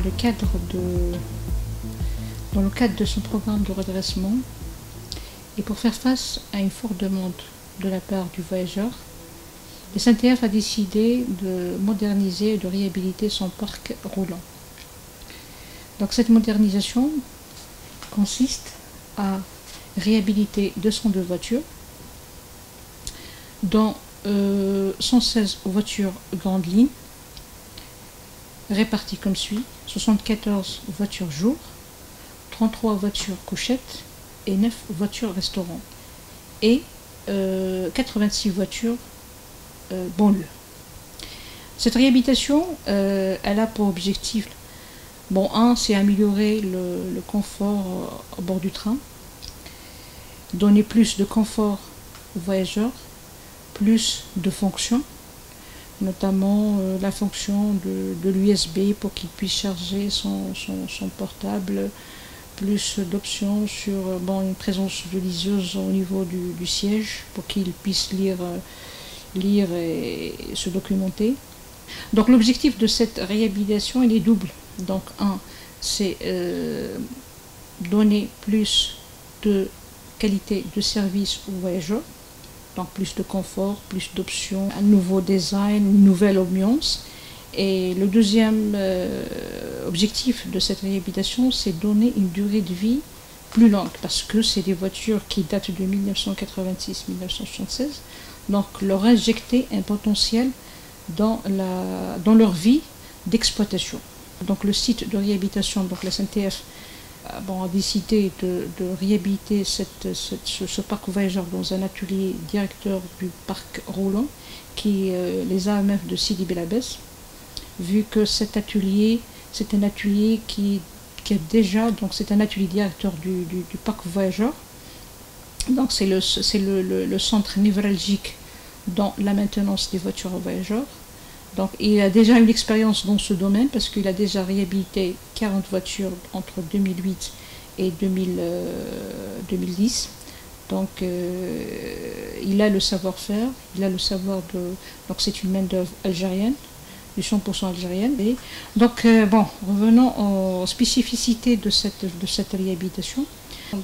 le cadre de son programme de redressement et pour faire face à une forte demande de la part du voyageur, le SNTF a décidé de moderniser et de réhabiliter son parc roulant. Donc cette modernisation consiste à réhabiliter 202 voitures, dont 116 voitures grandes lignes, réparties comme suit: 74 voitures jour, 33 voitures couchettes et 9 voitures restaurants, et 86 voitures banlieue. Cette réhabilitation, elle a pour objectif, bon, c'est améliorer le confort au bord du train, donner plus de confort aux voyageurs, plus de fonctions, notamment la fonction de l'USB pour qu'il puisse charger son portable, plus d'options sur une présence de liseuse au niveau du siège pour qu'il puisse lire et se documenter. Donc l'objectif de cette réhabilitation, il est double. Donc c'est donner plus de qualité de service aux voyageurs, donc plus de confort, plus d'options, un nouveau design, une nouvelle ambiance. Et le deuxième objectif de cette réhabilitation, c'est donner une durée de vie plus longue, parce que c'est des voitures qui datent de 1986-1976, donc leur injecter un potentiel dans leur vie d'exploitation. Donc le site de réhabilitation, donc la SNTF a décidé de réhabiliter ce parc voyageur dans un atelier directeur du parc roulant, qui est les AMF de Sidi Bel Abbès, vu que cet atelier, c'est un atelier qui est déjà, donc c'est un atelier directeur du parc voyageur. Donc c'est le centre névralgique dans la maintenance des voitures voyageurs. Donc il a déjà une expérience dans ce domaine parce qu'il a déjà réhabilité 40 voitures entre 2008 et 2010. Donc il a le savoir-faire, il a le savoir de... Donc c'est une main-d'œuvre algérienne, du 100% algérienne. Et donc revenons aux spécificités de cette réhabilitation.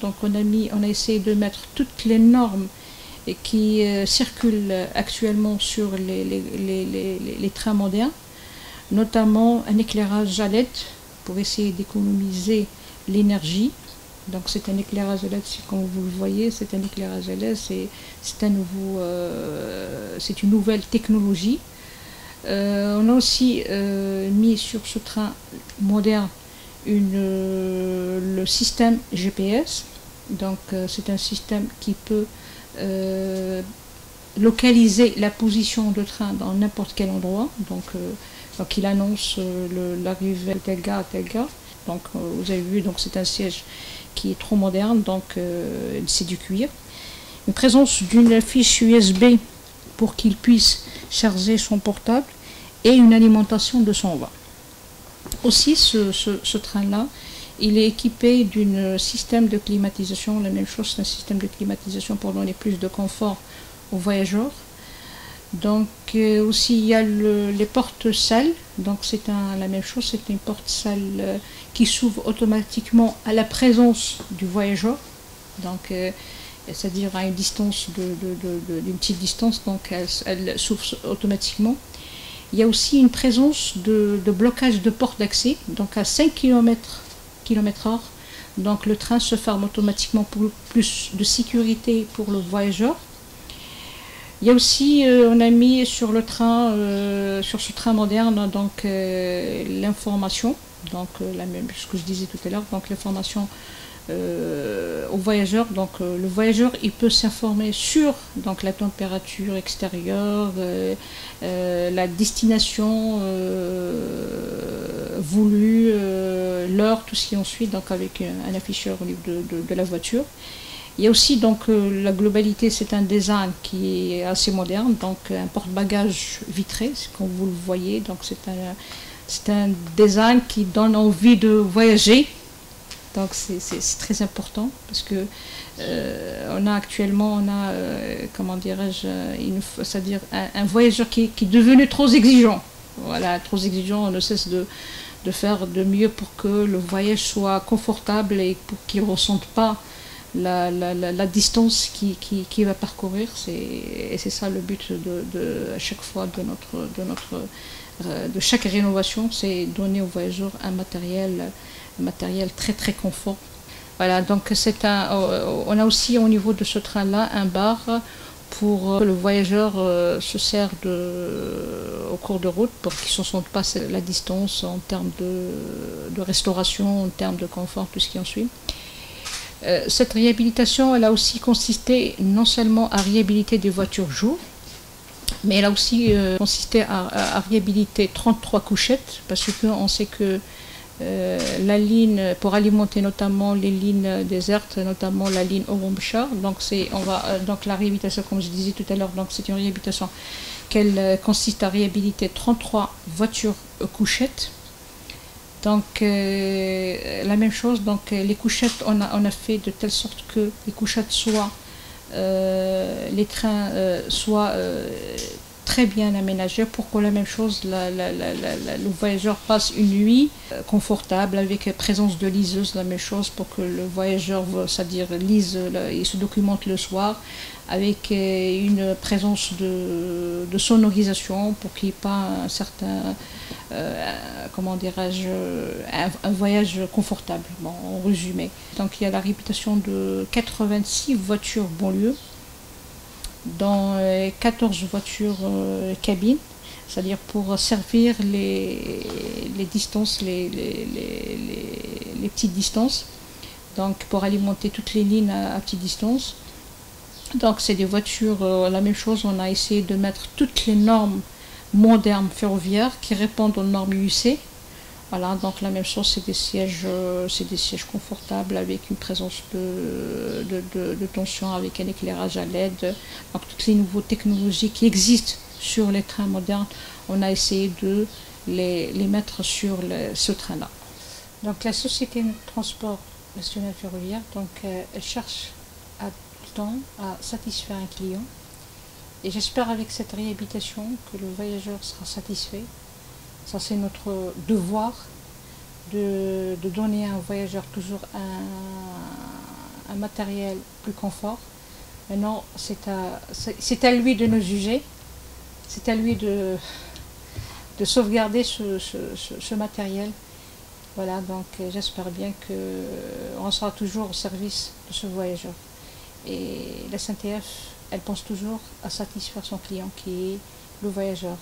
Donc on a essayé de mettre toutes les normes qui circulent actuellement sur les trains modernes, notamment un éclairage à LED pour essayer d'économiser l'énergie. Donc c'est un éclairage à LED, comme vous le voyez, c'est un éclairage à LED, c'est une nouvelle technologie. On a aussi mis sur ce train moderne le système GPS. Donc c'est un système qui peut localiser la position de train dans n'importe quel endroit. Donc il annonce l'arrivée de tel gars à tel gars. Donc vous avez vu, donc c'est un siège qui est trop moderne, donc c'est du cuir. Une présence d'une fiche USB pour qu'il puisse charger son portable et une alimentation de son vin. Aussi ce train-là, il est équipé d'un système de climatisation. La même chose, c'est un système de climatisation pour donner plus de confort aux voyageurs. Donc aussi il y a les portes-salles. Donc c'est la même chose, c'est une porte-salle qui s'ouvre automatiquement à la présence du voyageur. Donc c'est-à-dire à une distance d'une petite distance, donc elle s'ouvre automatiquement. Il y a aussi une présence de blocage de porte d'accès, donc à 5 km/h. Donc le train se ferme automatiquement pour plus de sécurité pour le voyageur. Il y a aussi, on a mis sur le train, sur ce train moderne, donc l'information, donc la même ce que je disais tout à l'heure, donc l'information aux voyageurs. Donc le voyageur, il peut s'informer sur donc la température extérieure, la destination voulue, l'heure, tout ce qui en suit, donc avec un afficheur au niveau de la voiture. Il y a aussi donc la globalité, c'est un design qui est assez moderne, donc un porte-bagages vitré, comme vous le voyez. Donc c'est un design qui donne envie de voyager. Donc c'est très important parce que actuellement comment dirais-je, c'est-à-dire un voyageur qui est devenu trop exigeant. Voilà, trop exigeant, on ne cesse de faire de mieux pour que le voyage soit confortable et pour qu'il ne ressente pas la distance qu'il va parcourir. Et c'est ça le but à chaque fois de chaque rénovation, c'est donner aux voyageurs un matériel très très confort. Voilà, donc on a aussi au niveau de ce train-là un bar pour que le voyageur se sert au cours de route pour qu'il ne se sente pas la distance en termes de restauration, en termes de confort, tout ce qui en suit. Cette réhabilitation, elle a aussi consisté non seulement à réhabiliter des voitures jour, mais elle a aussi consisté à réhabiliter 33 couchettes, parce qu'on sait que la ligne, pour alimenter notamment les lignes désertes, notamment la ligne Orum-Bchar, donc la réhabilitation, comme je disais tout à l'heure, donc c'est une réhabilitation qu'elle consiste à réhabiliter 33 voitures couchettes. Donc la même chose, donc les couchettes, on a fait de telle sorte que les couchettes les trains soient très bien aménagés pour que la même chose, le voyageur passe une nuit confortable avec présence de liseuse, la même chose pour que le voyageur, c'est-à-dire lise, il se documente le soir avec une présence de sonorisation pour qu'il n'y ait pas un certain, comment dirais-je, un voyage confortable, bon, en résumé. Donc il y a la réputation de 86 voitures banlieue, dans 14 voitures cabines, c'est-à-dire pour servir les distances, les petites distances, donc pour alimenter toutes les lignes à petite distance. Donc c'est des voitures, la même chose, on a essayé de mettre toutes les normes modernes ferroviaires qui répondent aux normes UC. Voilà, donc la même chose, c'est des sièges confortables avec une présence de tension, avec un éclairage à LED. Donc toutes les nouvelles technologies qui existent sur les trains modernes, on a essayé de les mettre sur ce train-là. Donc la société de transport national ferroviaire, donc elle cherche à satisfaire un client. Et j'espère avec cette réhabilitation que le voyageur sera satisfait. Ça, c'est notre devoir de donner à un voyageur toujours un matériel plus confort. Maintenant, c'est à lui de nous juger. C'est à lui de sauvegarder ce matériel. Voilà, donc j'espère bien qu'on sera toujours au service de ce voyageur. Et la SNTF, elle pense toujours à satisfaire son client qui est le voyageur.